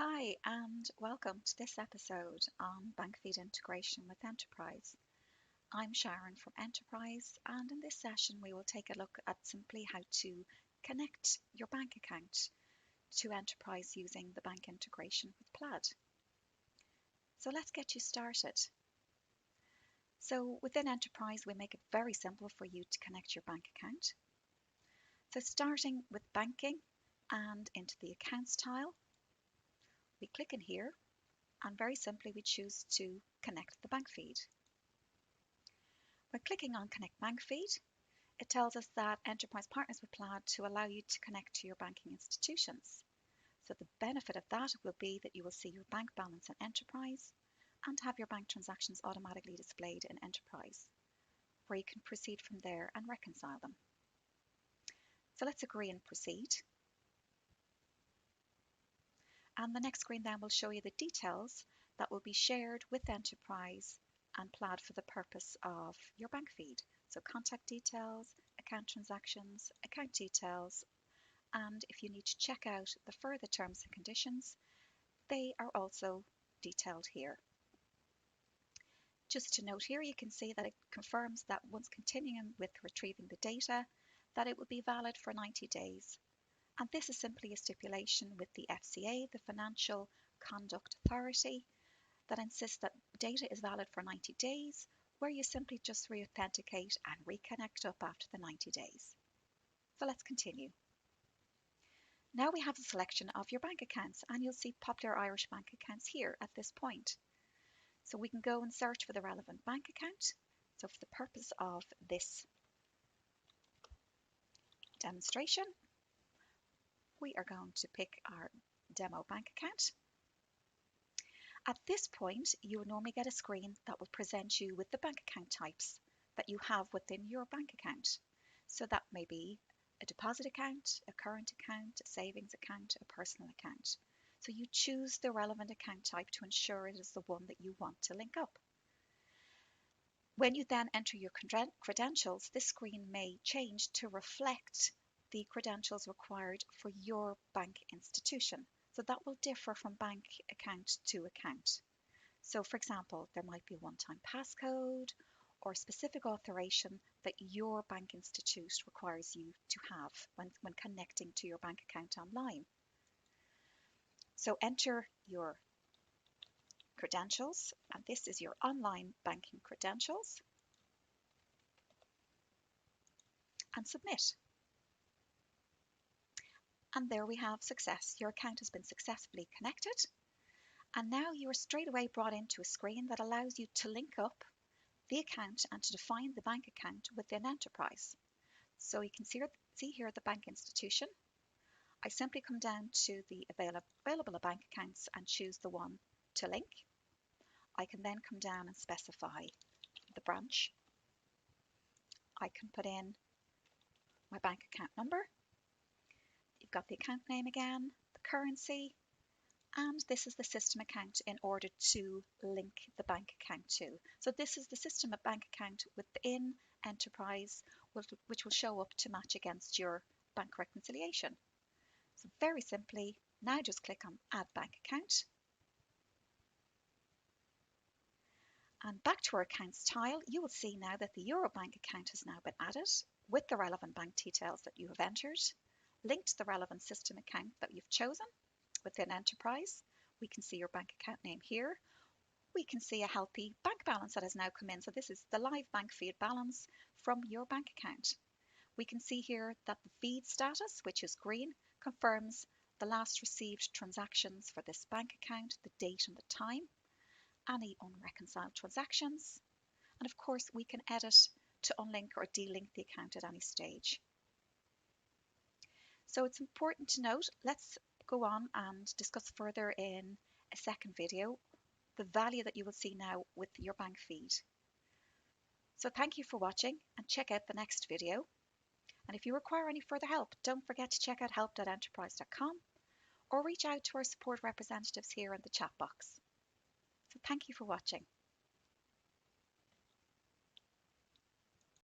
Hi, and welcome to this episode on bank feed integration with Enterpryze. I'm Sharon from Enterpryze, and in this session, we will take a look at simply how to connect your bank account to Enterpryze using the bank integration with Plaid. So let's get you started. So within Enterpryze, we make it very simple for you to connect your bank account. So starting with banking and into the accounts tile, we click in here and very simply we choose to connect the bank feed. When clicking on Connect Bank Feed, it tells us that Enterpryze partners with Plaid to allow you to connect to your banking institutions. So the benefit of that will be that you will see your bank balance in Enterpryze and have your bank transactions automatically displayed in Enterpryze, where you can proceed from there and reconcile them. So let's agree and proceed. And the next screen then will show you the details that will be shared with Enterpryze and Plaid for the purpose of your bank feed. So contact details, account transactions, account details, and if you need to check out the further terms and conditions, they are also detailed here. Just to note here, you can see that it confirms that once continuing with retrieving the data, that it will be valid for 90 days. And this is simply a stipulation with the FCA, the Financial Conduct Authority, that insists that data is valid for 90 days, where you simply just re-authenticate and reconnect up after the 90 days. So let's continue. Now we have a selection of your bank accounts, and you'll see popular Irish bank accounts here at this point. So we can go and search for the relevant bank account. So for the purpose of this demonstration, we are going to pick our demo bank account. At this point, you will normally get a screen that will present you with the bank account types that you have within your bank account. So that may be a deposit account, a current account, a savings account, a personal account. So you choose the relevant account type to ensure it is the one that you want to link up. When you then enter your credentials, this screen may change to reflect the credentials required for your bank institution. So that will differ from bank account to account. So for example, there might be a one-time passcode or specific authorization that your bank institute requires you to have when connecting to your bank account online. So enter your credentials, and this is your online banking credentials, and submit. And there we have success. Your account has been successfully connected. And now you are straight away brought into a screen that allows you to link up the account and to define the bank account within Enterpryze. So you can see here the bank institution. I simply come down to the available bank accounts and choose the one to link. I can then come down and specify the branch. I can put in my bank account number. You've got the account name again, the currency, and this is the system account in order to link the bank account to. So this is the system of bank account within Enterpryze, which will show up to match against your bank reconciliation. So very simply, now just click on Add Bank Account. And back to our accounts tile, you will see now that the Eurobank account has now been added with the relevant bank details that you have entered, linked to the relevant system account that you've chosen within Enterpryze. We can see your bank account name here. We can see a healthy bank balance that has now come in. So this is the live bank feed balance from your bank account. We can see here that the feed status, which is green, confirms the last received transactions for this bank account, the date and the time, any unreconciled transactions, and of course we can edit to unlink or delink the account at any stage. So it's important to note, let's go on and discuss further in a second video the value that you will see now with your bank feed. So thank you for watching, and check out the next video. And if you require any further help, don't forget to check out help.enterpryze.com or reach out to our support representatives here in the chat box. So thank you for watching.